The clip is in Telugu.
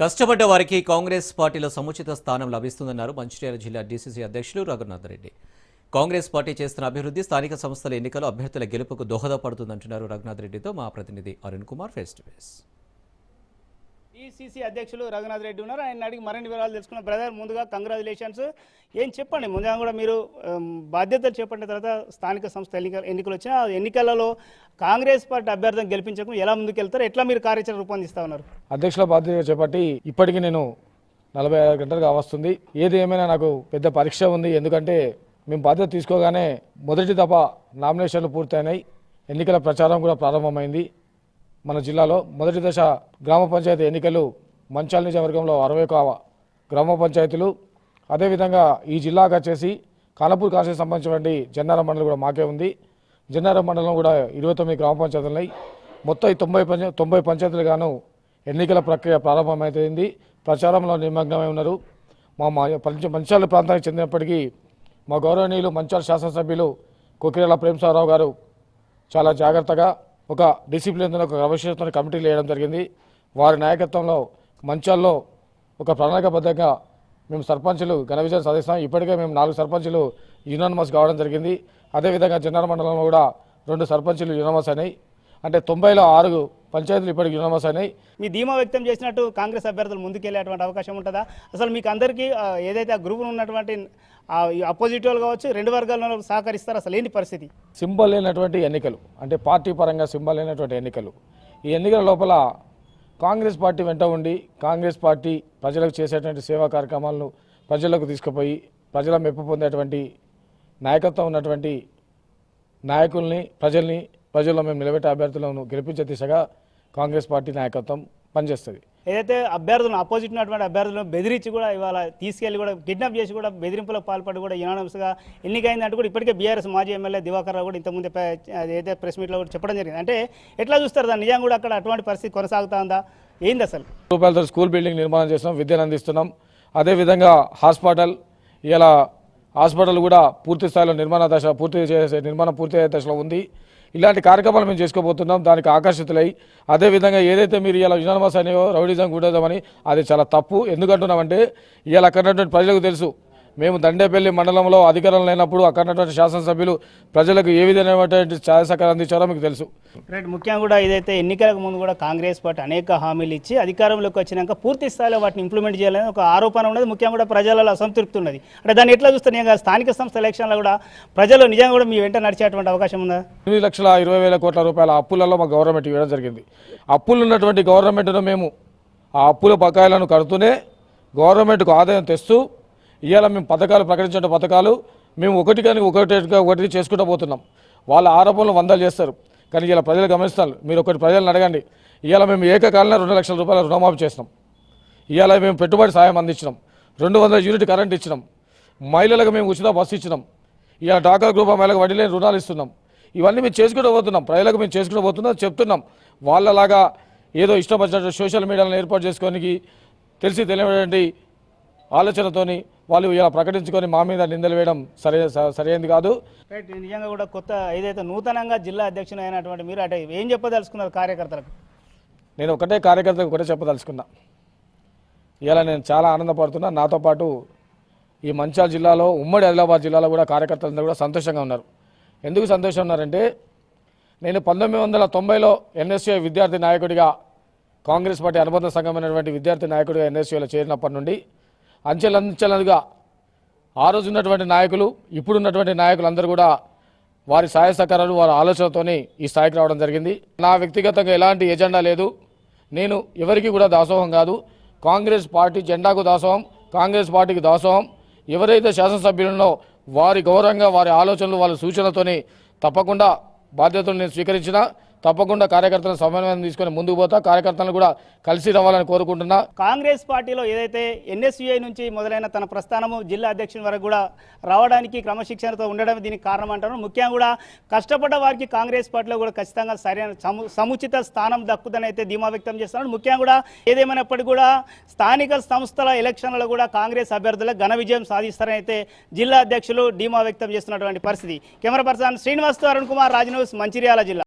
కష్టపడ్డ వారికి కాంగ్రెస్ పార్టీలో సముచిత స్థానం లభిస్తుందన్నారు మంచిర్యాల జిల్లా డీసీసీ అధ్యక్షులు రఘునాథ్ రెడ్డి. కాంగ్రెస్ పార్టీ చేస్తున్న అభివృద్ధి స్థానిక సంస్థల ఎన్నికల్లో అభ్యర్థుల గెలుపుకు దోహదపడుతుందంటున్నారు రఘునాథ్ రెడ్డితో మా ప్రతినిధి Arun Kumar face to face. DCC అధ్యక్షులు రఘునాథ్ రెడ్డి ఉన్నారు. ఆయన అడిగి మరిన్ని వివరాలు తెలుసుకున్న బ్రదర్, ముందుగా కంగ్రాచులేషన్స్. ఏం చెప్పండి, ముందుగా కూడా మీరు బాధ్యతలు చేపట్టిన తర్వాత స్థానిక సంస్థ ఎన్నికలు వచ్చినా ఎన్నికలలో కాంగ్రెస్ పార్టీ అభ్యర్థిని గెలిపించకుండా ఎలా ముందుకెళ్తారు, ఎట్లా మీరు కార్యాచరణ రూపొందిస్తా ఉన్నారు? అధ్యక్షుల బాధ్యత చేపట్టి ఇప్పటికీ నేను 46 గంటలుగా వస్తుంది. ఏది ఏమైనా నాకు పెద్ద పరీక్ష ఉంది. ఎందుకంటే మేము బాధ్యత తీసుకోగానే మొదటి దఫా నామినేషన్లు పూర్తయినాయి, ఎన్నికల ప్రచారం కూడా ప్రారంభమైంది. మన జిల్లాలో మొదటి దశ గ్రామ పంచాయతీ ఎన్నికలు మంచాల నియోజకవర్గంలో 61 గ్రామ పంచాయతీలు, అదేవిధంగా ఈ జిల్లాకు వచ్చేసి ఖానాపూర్ కాన్స్టిట్యూన్సీకి సంబంధించినటువంటి జన్నారం మండలం కూడా మాకే ఉంది. జన్నారం మండలం కూడా 29 గ్రామ పంచాయతీలు ఉన్నాయి. మొత్తం 90 పంచాయతీలు గాను ఎన్నికల ప్రక్రియ ప్రారంభమైంది. ప్రచారంలో నిమగ్నమై ఉన్నారు. మా మంచాల ప్రాంతానికి చెందినప్పటికీ మా గౌరవనీయులు మంచాల శాసనసభ్యులు కొకిరేల ప్రేమసాగరరావు గారు చాలా జాగ్రత్తగా ఒక డిసిప్లిన్ ఒక క్రమశిక్షణతో కమిటీలు వేయడం జరిగింది. వారి నాయకత్వంలో మంచాల్లో ఒక ప్రణాళికబద్ధంగా మేము సర్పంచులు ఘన విజయం సాధిస్తాం. ఇప్పటికే మేము 4 సర్పంచులు యునానిమస్ కావడం జరిగింది. అదేవిధంగా జన్నారం మండలంలో కూడా 2 సర్పంచులు యునానిమస్ అయినాయి. అంటే 90లో 6 పంచాయతీలు ఇప్పటికి యునానిమస్ అయినాయి. మీ ధీమా వ్యక్తం చేసినట్టు కాంగ్రెస్ అభ్యర్థులు ముందుకెళ్లేటువంటి అవకాశం ఉంటుందా? అసలు మీకు అందరికీ ఏదైతే ఆ గ్రూపులో ఉన్నటువంటి అపోజిట్ వాళ్ళు కావచ్చు, 2 వర్గాల్లో సహకరిస్తారు? అసలు ఏంటి పరిస్థితి? సింబల్ లేనటువంటి ఎన్నికలు, అంటే పార్టీ పరంగా సింబల్ లేనటువంటి ఎన్నికలు. ఈ ఎన్నికల లోపల కాంగ్రెస్ పార్టీ వెంట ఉండి కాంగ్రెస్ పార్టీ ప్రజలకు చేసేటువంటి సేవా కార్యక్రమాలను ప్రజలకు తీసుకుపోయి ప్రజల మెప్పు పొందేటువంటి నాయకత్వం ఉన్నటువంటి నాయకుల్ని ప్రజల్లో మేము నిలబెట్టే అభ్యర్థులను గెలిపించే దిశగా కాంగ్రెస్ పార్టీ నాయకత్వం పనిచేస్తుంది. ఏదైతే అభ్యర్థులను అపోజిట్ ఉన్నటువంటి అభ్యర్థులను బెదిరించి కూడా ఇవాళ తీసుకెళ్లి కూడా కిడ్నాప్ చేసి కూడా బెదిరింపులకు పాల్పడి కూడా యునానిమస్గా ఎన్నికైందంటూ కూడా ఇప్పటికే బీఆర్ఎస్ మాజీ ఎమ్మెల్యే దివాకర్ రావు కూడా ఇంతకుముందు ఏదైతే ప్రెస్ మీట్లో కూడా చెప్పడం జరిగింది. అంటే ఎట్లా చూస్తారు దాన్ని? నిజంగా కూడా అక్కడ అటువంటి పరిస్థితి కొనసాగుతా ఉందా? ఏంది అసలు? రూపాయలతో స్కూల్ బిల్డింగ్ నిర్మాణం చేస్తున్నాం, విద్యను అందిస్తున్నాం. అదేవిధంగా హాస్పిటల్, ఇలా హాస్పిటల్ కూడా పూర్తి స్థాయిలో నిర్మాణం పూర్తి దశలో ఉంది. ఇలాంటి కార్యక్రమాలు మేము చేసుకోబోతున్నాం. దానికి ఆకర్షితులై అదేవిధంగా ఏదైతే మీరు ఇలా యునానిమస్ అనేవో రౌడిజం గుండేదామని అది చాలా తప్పు. ఎందుకంటున్నామంటే ఇవాళ అక్కడ ప్రజలకు తెలుసు, మేము దండేపల్లి మండలంలో అధికారం లేనప్పుడు అక్కడ శాసనసభ్యులు ప్రజలకు ఏ విధమైనటువంటి ఛాయ సహకారం అందించారో మీకు తెలుసు. రైట్. ముఖ్యంగా కూడా ఇదైతే ఎన్నికలకు ముందు కూడా కాంగ్రెస్ పార్టీ అనేక హామీలు ఇచ్చి అధికారంలోకి వచ్చినాక పూర్తి స్థాయిలో వాటిని ఇంప్లిమెంట్ చేయాలని ఒక ఆరోపణ ఉన్నది. ముఖ్యంగా కూడా ప్రజలలో అసంతృప్తి ఉన్నది. అంటే దాన్ని ఎట్లా చూస్తే నిజంగా స్థానిక సంస్థ ఎలక్షన్లో కూడా ప్రజలు నిజంగా కూడా మీ వెంట నడిచేటువంటి అవకాశం ఉందా? 8,20,000 కోట్ల రూపాయల అప్పులలో మా గవర్నమెంట్ ఇవ్వడం జరిగింది. అప్పులు ఉన్నటువంటి గవర్నమెంట్ను మేము ఆ అప్పుల బకాయిలను కడుతూనే గవర్నమెంట్కు ఆదాయం తెస్తూ ఇవాళ మేము ప్రకటించిన పథకాలు మేము ఒకటి చేసుకుంటూ పోతున్నాం. వాళ్ళ ఆరోపణలు 100 చేస్తారు, కానీ ఇలా ప్రజలు గమనిస్తారు. మీరు ప్రజలను అడగండి. ఇవాళ మేము ఏకకాలంలో 2 లక్షల రూపాయల రుణమాఫీ చేసినాం. ఇవాళ మేము పెట్టుబడి సాయం అందించినాం. 200 యూనిట్ కరెంట్ ఇచ్చినాం. మహిళలకు మేము ఉచిత బస్సు ఇచ్చినాం. ఇవాళ డాకా గ్రూప్ మహిళలకు వడ్డీ లేని రుణాలు ఇస్తున్నాం. ఇవన్నీ మేము చేసుకుంటూ పోతున్నాం. ప్రజలకు మేము చేసుకుంటూ పోతున్నాం, చెప్తున్నాం. వాళ్ళలాగా ఏదో ఇష్టం వచ్చినట్టు సోషల్ మీడియాలను ఏర్పాటు చేసుకోనికి తెలియనటువంటి ఆలోచనతోని వాళ్ళు ఇలా ప్రకటించుకొని మా మీద నిందలు వేయడం సరైనది కాదు. రైట్. నిజంగా కూడా కొత్త ఏదైతే నూతనంగా జిల్లా అధ్యక్షుడు అయినటువంటి మీరు అంటే ఏం చెప్పదలుచుకున్నారు కార్యకర్తలకు? నేను కార్యకర్తలకు ఒకటే చెప్పదలుచుకున్నా. ఇలా నేను చాలా ఆనందపడుతున్నా. నాతో పాటు ఈ మంచిర్యాల జిల్లాలో, ఉమ్మడి ఆదిలాబాద్ జిల్లాలో కూడా కార్యకర్తలందరూ కూడా సంతోషంగా ఉన్నారు. ఎందుకు సంతోషంగా ఉన్నారంటే నేను 1990లో ఎన్ఎస్యూఐ విద్యార్థి నాయకుడిగా, కాంగ్రెస్ పార్టీ అనుబంధ సంఘమైనటువంటి విద్యార్థి నాయకుడిగా ఎన్ఎస్యూఐలో చేరినప్పటి నుండి అంచెలంచెలుగా ఆ రోజు ఉన్నటువంటి నాయకులు, ఇప్పుడున్నటువంటి నాయకులందరూ కూడా వారి సహాయ సహకారాలు, వారి ఆలోచనతోనే ఈ స్థాయికి రావడం జరిగింది. నా వ్యక్తిగతంగా ఎలాంటి ఎజెండా లేదు. నేను ఎవరికి కూడా దాసోహం కాదు. కాంగ్రెస్ పార్టీ జెండాకు దాసోహం, కాంగ్రెస్ పార్టీకి దాసోహం. ఎవరైతే శాసనసభ్యులలో వారి గౌరవంగా, వారి ఆలోచనలు, వాళ్ళ సూచనలతోనే తప్పకుండా బాధ్యతలు నేను స్వీకరించినా తప్పకుండా కార్యకర్తలను సమన్వయం తీసుకొని ముందుకు పోతా. కార్యకర్తలను కూడా కలిసి రావాలని కోరుకుంటున్నా. కాంగ్రెస్ పార్టీలో ఏదైతే ఎన్ఎస్యూఐ నుంచి మొదలైన తన ప్రస్థానము జిల్లా అధ్యక్షుని వరకు కూడా రావడానికి క్రమశిక్షణతో ఉండడం దీనికి కారణం అంటారు. ముఖ్యంగా కూడా కష్టపడ్డ వారికి కాంగ్రెస్ పార్టీలో కూడా ఖచ్చితంగా సరైన సముచిత స్థానం దక్కుదని అయితే ధీమా వ్యక్తం చేస్తున్నారు. ముఖ్యంగా కూడా ఏదేమైనప్పటికీ కూడా స్థానిక సంస్థల ఎలక్షన్లలో కూడా కాంగ్రెస్ అభ్యర్థులకు ఘన విజయం సాధిస్తారని అయితే జిల్లా అధ్యక్షులు ధీమా వ్యక్తం చేస్తున్నటువంటి పరిస్థితి. కెమెరా పర్సన్ శ్రీనివాస్తో అరుణ్ కుమార్, రాజ్ న్యూస్, మంచిర్యాల జిల్లా.